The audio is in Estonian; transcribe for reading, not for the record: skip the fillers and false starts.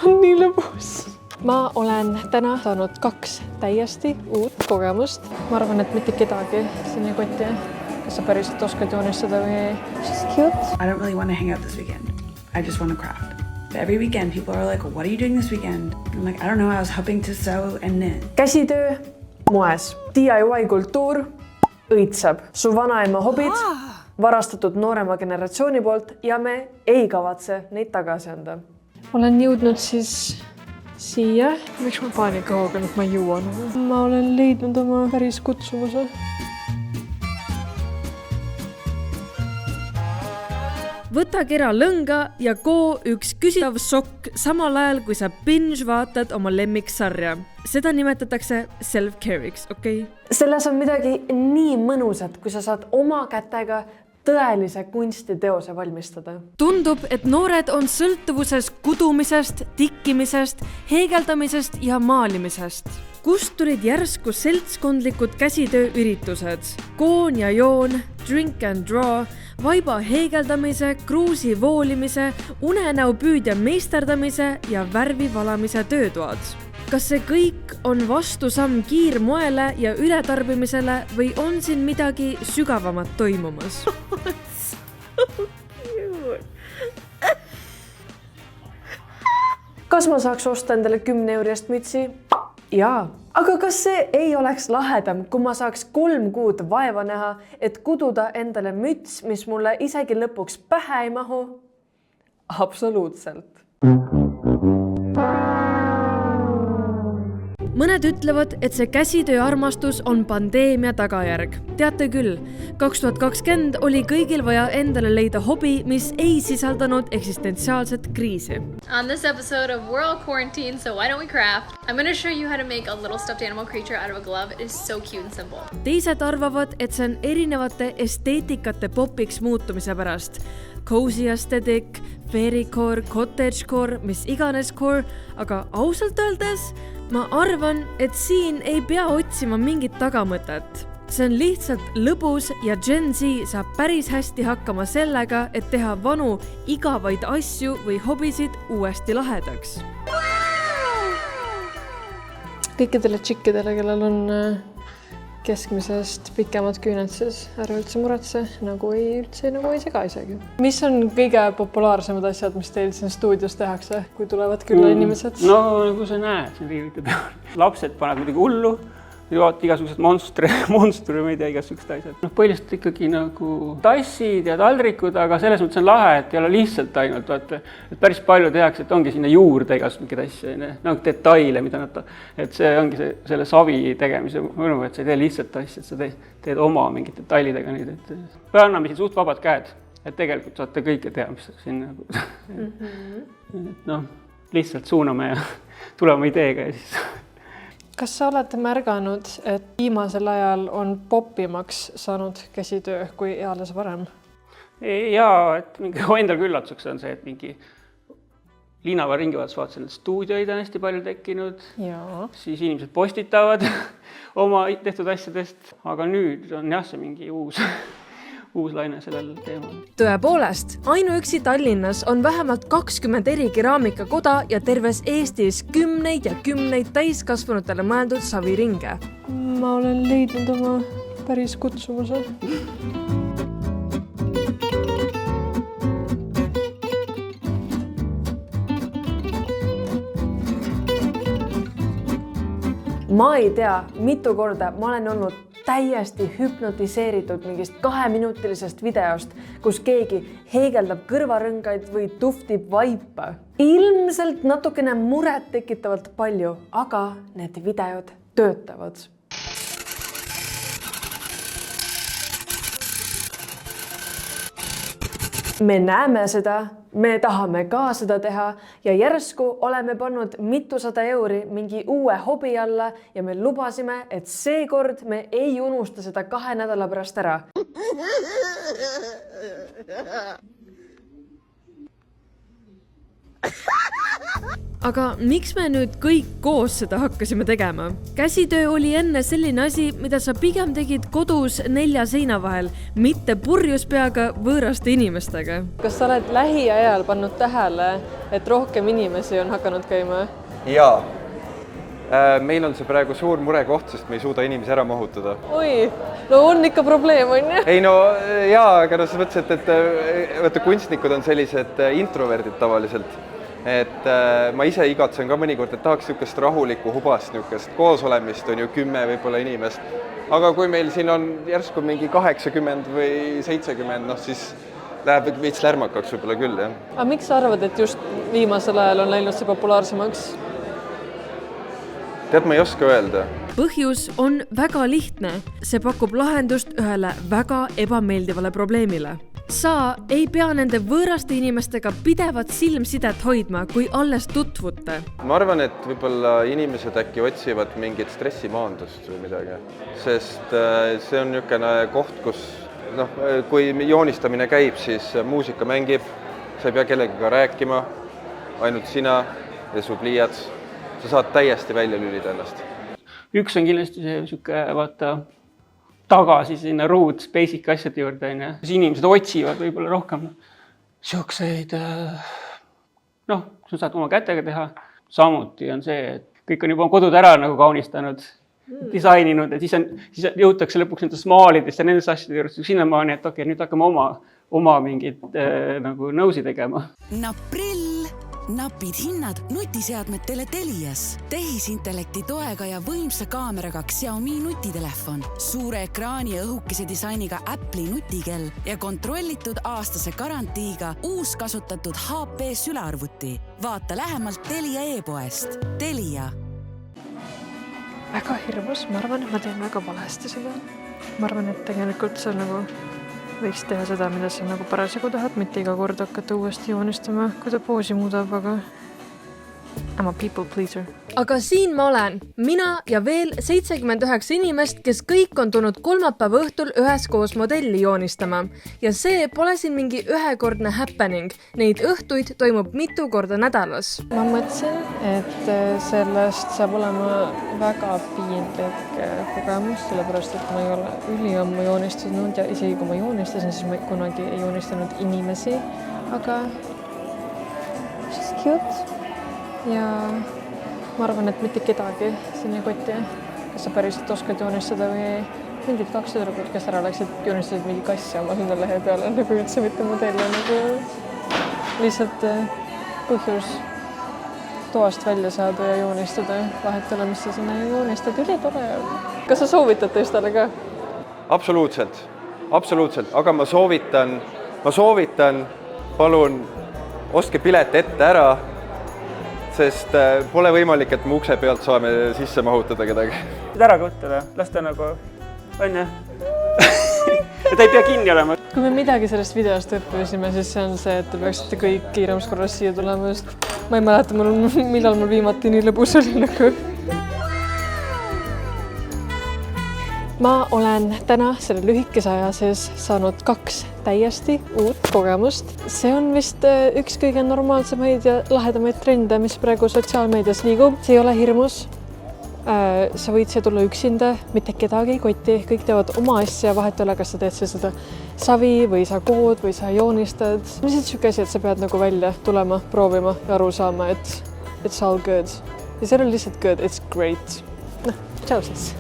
on nii lõbus. Ma olen täna saanud 2 täiesti uut kogemust. Ma arvan, et mitte kedagi siin ei koti. Kas sa päriselt oskad joonistada või ei? She's cute. I don't really want to hang out this weekend. I just want to craft. But every weekend people are like, what are you doing this weekend? I'm like, I don't know. I was hoping to sew and knit. Käsitöö moes. DIY kultuur õitseb. Su vanaema hobid varastatud noorema generatsiooni poolt ja me ei kavatse neid tagasi anda. Olen jõudnud siis siia. Miks ma paanika hoogan, et ma jõuan? Ma olen leidnud oma päris kutsumuse. Võta kera lõnga ja koo üks küsitav sokk samal ajal, kui sa binge vaatad oma lemmiksarja. Seda nimetatakse self-care'iks, okei? Selles on midagi nii mõnusat, kui sa saad oma kätega tõelise kunstiteose valmistada. Tundub, et noored on sõltuvuses kudumisest, tikkimisest, heegeldamisest ja maalimisest. Kust tulid järsku seltskondlikud käsitööüritused? Koon ja joon, drink and draw, vaiba heegeldamise, kruusi voolimise, unenäo püüdja meisterdamise ja värvi valamise töötoad. Kas see kõik on vastusamm kiirmoele ja ületarbimisele või on siin midagi sügavamat toimumas? Kas ma saaks osta endale 10 eurist mütsi? Jaa. Aga kas see ei oleks lahedam, kui ma saaks 3 kuud vaeva näha, et kududa endale müts, mis mulle isegi lõpuks pähe ei mahu? Absoluutselt. Mõned ütlevad, et see käsitööarmastus on pandeemia tagajärg. Teate küll, 2020 oli kõigil vaja endale leida hobi, mis ei sisaldanud eksistentsiaalset kriisi. On this episode of We're All Quarantine, so why don't we craft? I'm going to show you how to make a little stuffed animal creature out of a glove. It is so cute and simple. Teised arvavad, et see on erinevate esteetikate popiks muutumise pärast. Cozy aesthetic, fairycore, cottagecore, mis iganes core, aga ausalt öeldes ma arvan, et siin ei pea otsima mingit tagamõtet. See on lihtsalt lõbus ja Gen Z saab päris hästi hakkama sellega, et teha vanu igavaid asju või hobisid uuesti lahedaks. Kõikidele tšikkidele, kellel on keskmisest pikemad küüned, siis ära üldse muretse, nagu ei sega isegi. Mis on kõige populaarsemad asjad, mis teil siin stuudios tehakse, kui tulevad külla inimesed? No nagu sa näed, siin riivite peal. Lapsed panevad midagi hullu, jõuavad igasugused monstri, ma ei tea, igasugused asjad. Põhiliselt ikkagi nagu tassid ja taldrikud, aga selles mõttes on lahe, et ei ole lihtsalt ainult, vaata, et päris palju tehakse, et ongi sinna juurde igasugused asju, nagu detaile, mida nad, et see ongi selle savi tegemise mõnu, et sa ei tee lihtsalt asju, et sa teed oma mingid detailidega neid, et anname siin suht vabad käed, et tegelikult saate kõike teha, mis siin nagu, lihtsalt suuname ja tuleme ideega ja siis. Kas sa olete märganud, et viimasel ajal on popimaks saanud käsitöö kui eales varem? Jaa, et mingi endal küllatuseks on see, et mingi Liinava ringi vaatasin, et stuudioid on hästi palju tekkinud, siis inimesed postitavad oma tehtud asjadest, aga nüüd on jah see mingi uus laine sellel teemal. Tõepoolest, ainuüksi Tallinnas on vähemalt 20 eri keraamikakoda ja terves Eestis 10 ja 10 täiskasvanutele mõeldud saviringe. Ma olen leidnud oma päris kutsumuse. Ma ei tea, mitu korda ma olen olnud täiesti hüpnotiseeritud mingist 2-minutilisest videost, kus keegi heegeldab kõrvarõngaid või tuftib vaipa. Ilmselt natukene muret tekitavalt palju, aga need videod töötavad. Me näeme seda, me tahame ka seda teha ja järsku oleme pannud mitusada euri mingi uue hobi alla ja me lubasime, et seekord me ei unusta seda 2 nädala pärast ära. aga miks me nüüd kõik koos seda hakkasime tegema? Käsitöö oli enne selline asi, mida sa pigem tegid kodus 4 seina vahel, mitte purjus peaga võõraste inimestega. Kas sa oled lähiajal pannud tähele, et rohkem inimesi on hakanud käima? Jaa. Meil on see praegu suur murekoht, sest me ei suuda inimesi ära mahutada. Oi, no on ikka probleem, on ju? Ei no jaa, aga no sa mõtlesid, et kunstnikud on sellised introverdid tavaliselt. Et ma ise igatsen ka mõnikord, et tahaks niisugust rahulikku hubast, niisugust koosolemist on ju 10 võib-olla inimest. Aga kui meil siin on järsku mingi 80 või 70, siis läheb veits lärmakaks võib-olla küll, jah. Aga miks sa arvad, et just viimasel ajal on läinud see populaarsemaks? Tead, ma ei oska öelda. Põhjus on väga lihtne. See pakub lahendust ühele väga ebameeldivale probleemile. Sa ei pea nende võõraste inimestega pidevat silmsidet hoidma, kui alles tutvute. Ma arvan, et võib-olla inimesed äkki otsivad mingit stressimaandust või midagi. Sest see on niisugune koht, kus kui joonistamine käib, siis muusika mängib, sa ei pea kellegagi rääkima, ainult sina ja su pliiats. Sa saad täiesti välja lülida ennast. Üks on kindlasti see niisugune, tagasi sinna roots basic asjade juurde. Inimesed otsivad võib-olla rohkem siukseid, sa saad oma kätega teha. Samuti on see, et kõik on juba kodud ära nagu kaunistanud, disaininud, et siis jõutakse lõpuks nendest maalidest ja nendest asjade juurde sinnamaani, et okei, nüüd hakkame oma mingid nagu nõusi tegema. Naprill! Napid hinnad nutiseadmetele Telias. Tehisintellekti toega ja võimsa kaameraga Xiaomi nutitelefon, suure ekraani ja õhukese disainiga Apple'i nutikell ja kontrollitud aastase garantiiga uus kasutatud HP sülearvuti. Vaata lähemalt Telia e-poest. Telia. Väga hirmus, ma arvan, et ma teen väga valesti seda. Ma arvan, et tegelikult see nagu võiks teha seda, mida sa nagu parasjagu tahad, mitte iga kord hakata uuesti joonistama, kui ta poosi muudab, aga I'm a people pleaser. Aga siin ma olen, mina ja veel 79 inimest, kes kõik on tulnud kolmapäeva õhtul üheskoos modelli joonistama. Ja see pole siin mingi ühekordne happening. Neid õhtuid toimub mitu korda nädalas. Ma mõtlesin, et sellest saab olema väga piinlik kogemus, sellepärast, et ma ei ole üliammu joonistanud ja isegi kui ma joonistasin, siis ma kunagi ei joonistanud inimesi, aga she's cute. Ja ma arvan, et mitte kedagi siin ei koti, kas sa päriselt oskad joonistada või ei. Mingid 2 tüdrukut, kes ära läksid, joonistasid mingi kassi oma sinna lehe peale, nagu üldse mitte modelle, nagu lihtsalt põhjus toast välja saada ja joonistada. Vahet ole, mis sa sinna joonistad, üli tore. Kas sa soovitad teistele ka? Absoluutselt, aga ma soovitan, palun ostke pilet ette ära, sest pole võimalik, et mu ukse pealt saame sisse mahutada kedagi. Ära kõutada, las ta nagu on ja ta ei pea kinni olema. Kui me midagi sellest videost õppisime, siis see on see, et te peaksite kõik kiiremas korras siia tulema, just ma ei mäleta, millal mul viimati nii lõbus oli nagu. Ma olen täna selle lühikese aja sees saanud 2 täiesti uut kogemust. See on vist üks kõige normaalsemaid ja lahedamaid trende, mis praegu sotsiaalmeedias liigub. See ei ole hirmus. Sa võid siia tulla üksinda, mitte kedagi ei koti. Kõik teevad oma asja, vahet ole, kas sa teed seda savi või sa kood või sa joonistad. Lihtsalt siuke asi, et sa pead nagu välja tulema, proovima ja aru saama, et it's all good. Ja see on lihtsalt good, it's great. Tšau siis!